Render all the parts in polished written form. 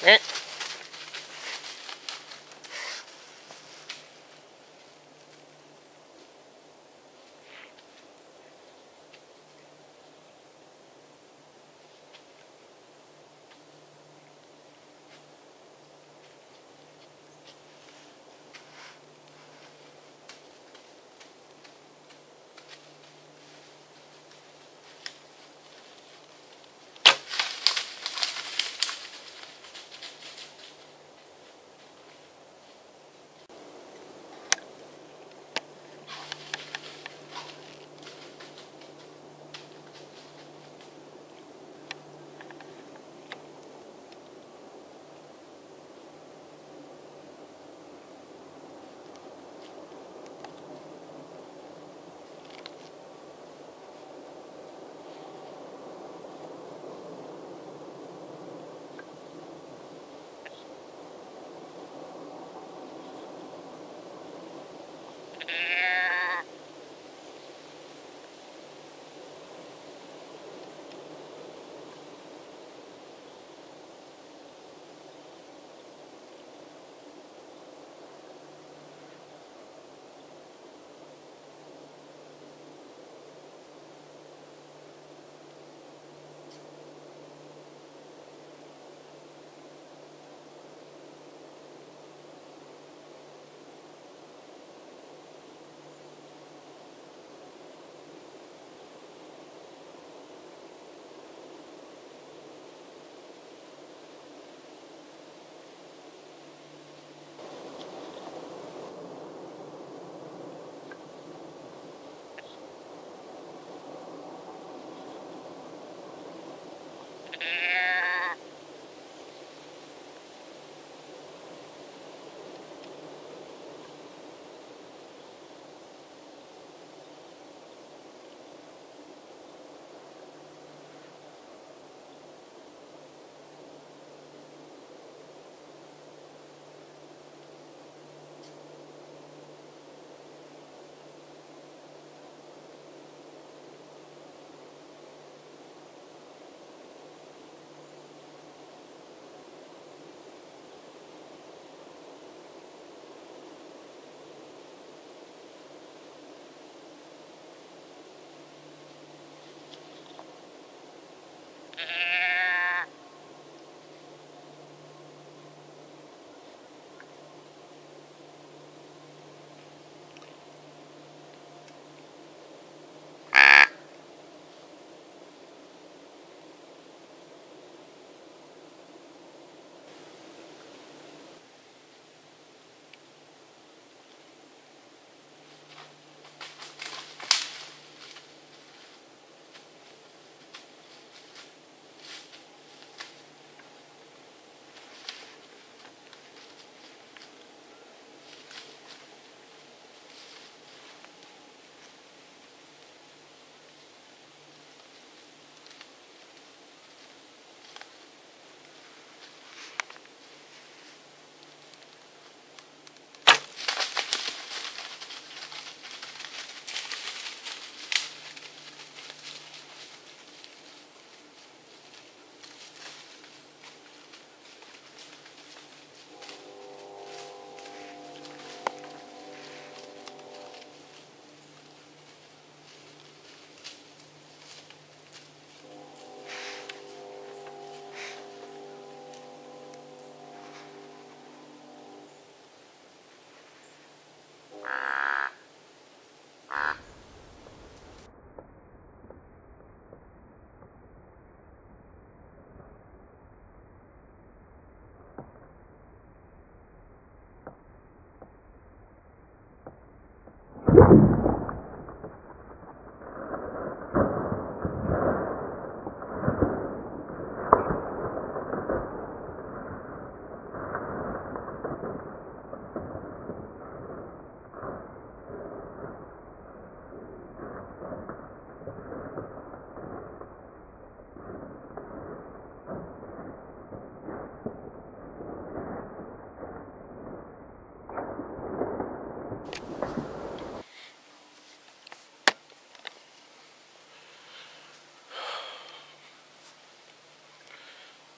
Eh.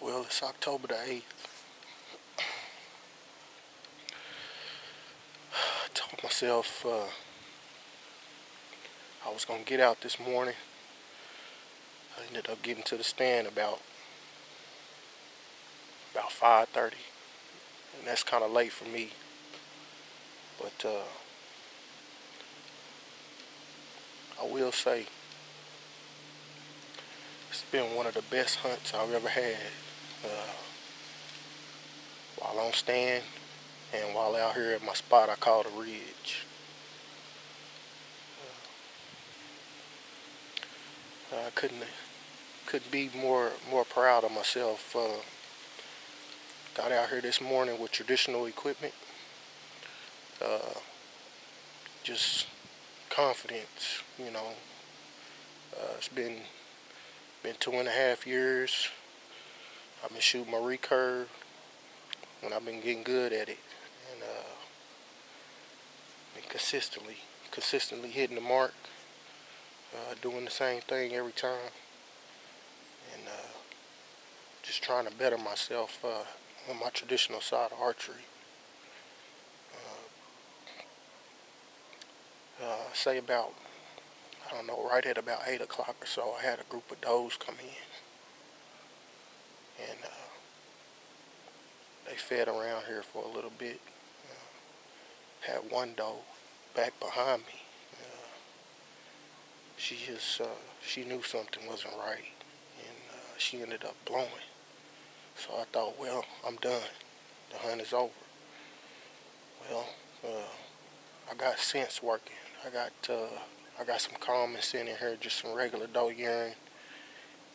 Well, it's October the 8th. myself, I was gonna get out this morning. I ended up getting to the stand about 5:30, and that's kind of late for me. But I will say it's been one of the best hunts I've ever had while on stand and while out here at my spot I call the Ridge. I couldn't be more proud of myself. Got out here this morning with traditional equipment. Just confidence, you know. It's been 2.5 years. I've been shooting my recurve, and I've been getting good at it, and been consistently hitting the mark, doing the same thing every time, and just trying to better myself on my traditional side of archery. Say about, I don't know, right at about 8 o'clock or so, I had a group of does come in, and they fed around here for a little bit. Had one doe back behind me. She knew something wasn't right, and she ended up blowing. So I thought, well, I'm done. The hunt is over. Well, I got scents working. I got some common scent in here, just some regular doe urine,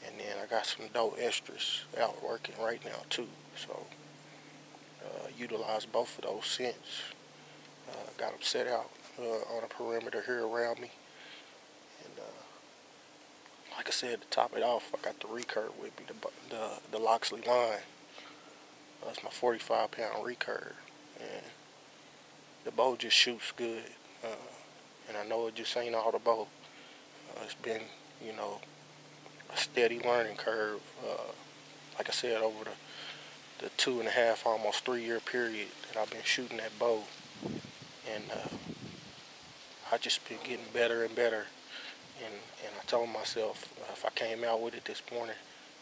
and then I got some doe estrus out working right now too. So utilize both of those scents. Got them set out on a perimeter here around me, and like I said, to top it off, I got the recurve with me, the Loxley line. That's my 45-pound recurve, and the bow just shoots good. And I know it just ain't all the bow. It's been, you know, a steady learning curve. Like I said, over the 2.5, almost 3-year period that I've been shooting that bow, and I just been getting better and better. And I told myself if I came out with it this morning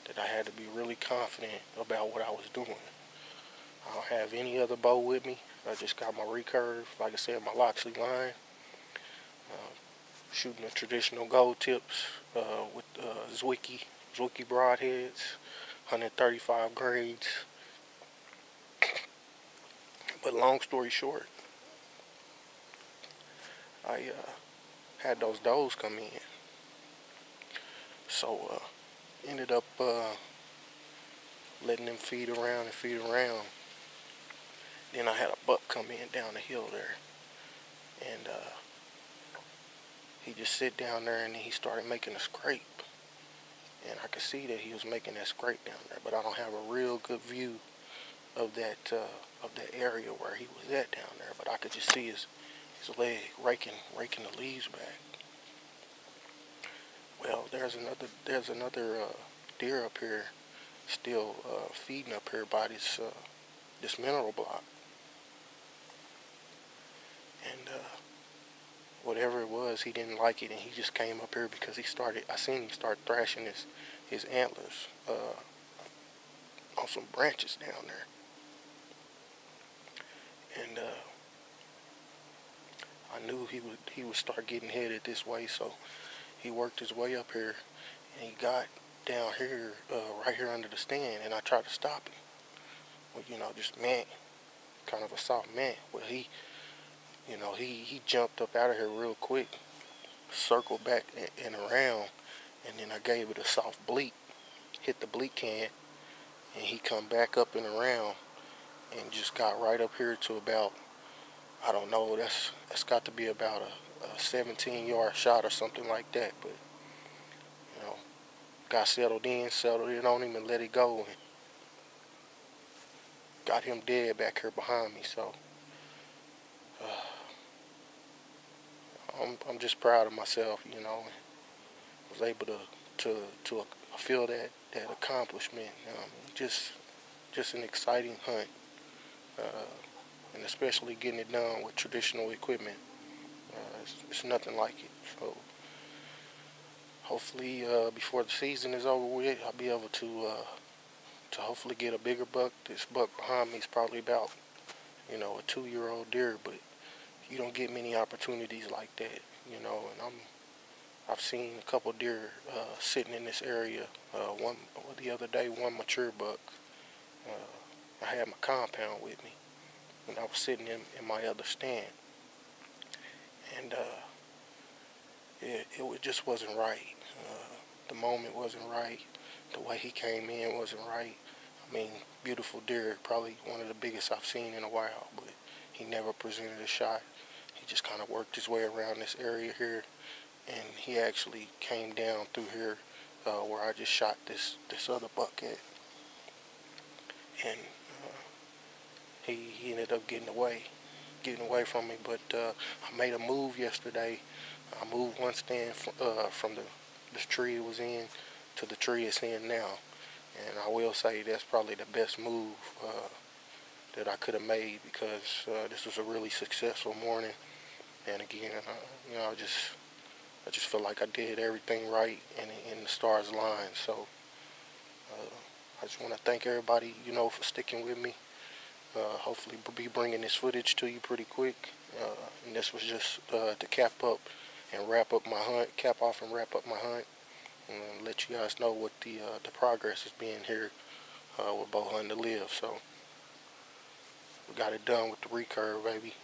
that I had to be really confident about what I was doing. I don't have any other bow with me. I just got my recurve, like I said, my Loxley line. Shooting the traditional gold tips with Zwicky broadheads, 135 grades. But long story short, I had those does come in. So ended up letting them feed around. Then I had a buck come in down the hill there, and he just sit down there and he started making a scrape, and I could see that he was making that scrape down there, but I don't have a real good view of that area where he was at down there, but I could just see his leg raking the leaves back. Well, there's another deer up here still feeding up here by this mineral block, and whatever it was, he didn't like it, and he just came up here because I seen him start thrashing his antlers on some branches down there. And I knew he would start getting headed this way, so he worked his way up here, and he got down here, right here under the stand, and I tried to stop him. Well, you know, just kind of a soft man. Well, he jumped up out of here real quick, circled back and around, and then I gave it a soft bleat, hit the bleat can, and he come back up and around and just got right up here to about, I don't know, that's got to be about a 17-yard shot or something like that, but you know, got settled in on him and let it go, and got him dead back here behind me. So I'm just proud of myself, you know. Was able to feel that accomplishment. Just an exciting hunt, and especially getting it done with traditional equipment. It's nothing like it. So hopefully before the season is over with, I'll be able to hopefully get a bigger buck. This buck behind me is probably about, you know, a 2-year-old deer, but you don't get many opportunities like that, you know. And I've seen a couple deer sitting in this area. One the other day, one mature buck. I had my compound with me, and I was sitting in my other stand, and it just wasn't right. The moment wasn't right. The way he came in wasn't right. I mean, beautiful deer, probably one of the biggest I've seen in a while, but he never presented a shot. He just kind of worked his way around this area here, and he actually came down through here where I just shot this other buck at, and he ended up getting away from me. But I made a move yesterday. I moved one stand from this tree it was in to the tree it's in now, and I will say that's probably the best move that I could have made, because this was a really successful morning. And again, you know, I just feel like I did everything right, and the stars aligned. So I just want to thank everybody, you know, for sticking with me. Hopefully be bringing this footage to you pretty quick. And this was just to cap off and wrap up my hunt, and let you guys know what the progress has been here with Bow Hunting to Live. So we got it done with the recurve, baby.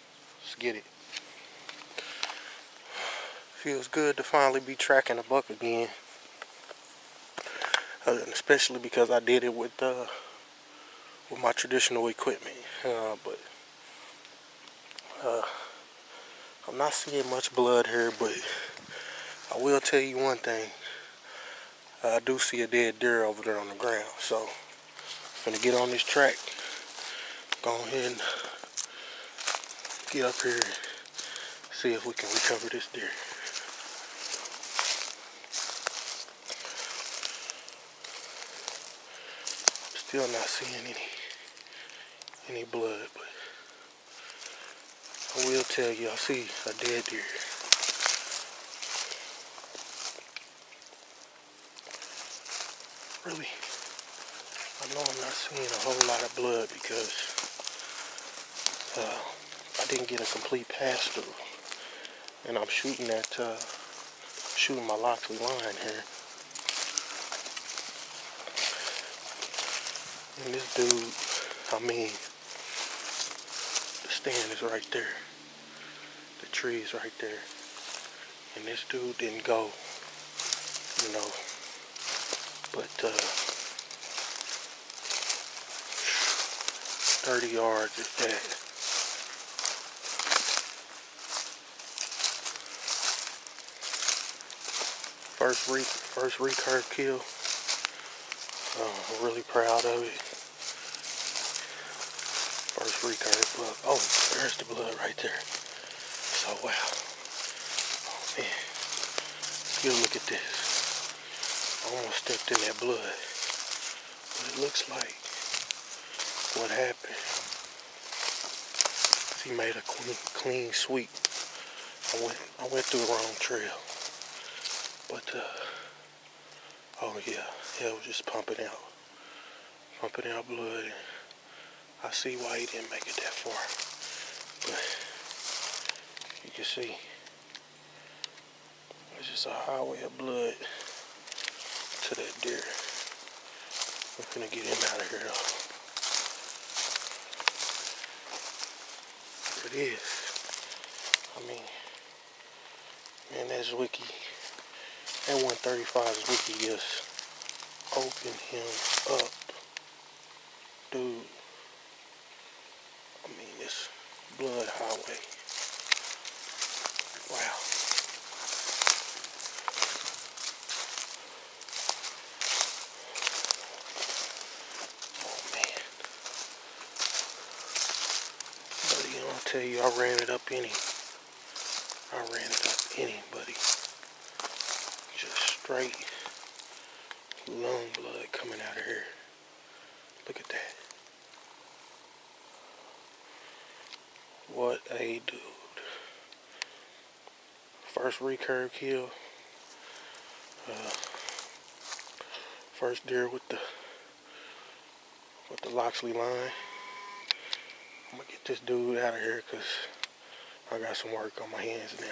Let's get it. Feels good to finally be tracking a buck again, especially because I did it with my traditional equipment. But I'm not seeing much blood here, but I will tell you one thing. I do see a dead deer over there on the ground, so I'm finna get on this track. Go ahead and get up here and see if we can recover this deer. Still not seeing any blood, but I will tell you I see a dead deer. Really, I know I'm not seeing a whole lot of blood because I didn't get a complete pass through, and I'm shooting my Loxley line here. And this dude, I mean, the stand is right there. The tree is right there. And this dude didn't go, you know. But 30 yards is that. First recurve kill. I'm really proud of it. First recurve buck. Oh, there's the blood right there. So wow. Oh man. Let's get a look at this. I almost stepped in that blood. But it looks like what happened. He made a clean sweep. I went through the wrong trail. But oh yeah, it was just pumping out blood. I see why he didn't make it that far. But you can see, it's just a highway of blood to that deer. I'm gonna get him out of here though. There it is. I mean, man, that's Wiki. That 135's Wiki just opened him up. Dude. I mean, this blood highway. Wow. Oh man. Buddy, I'll tell you, I ran it up in him, buddy. Just straight lung blood coming out of here. Look at that. What a dude. first recurve kill. First deer with the Loxley line. I'm gonna get this dude out of here because I got some work on my hands now.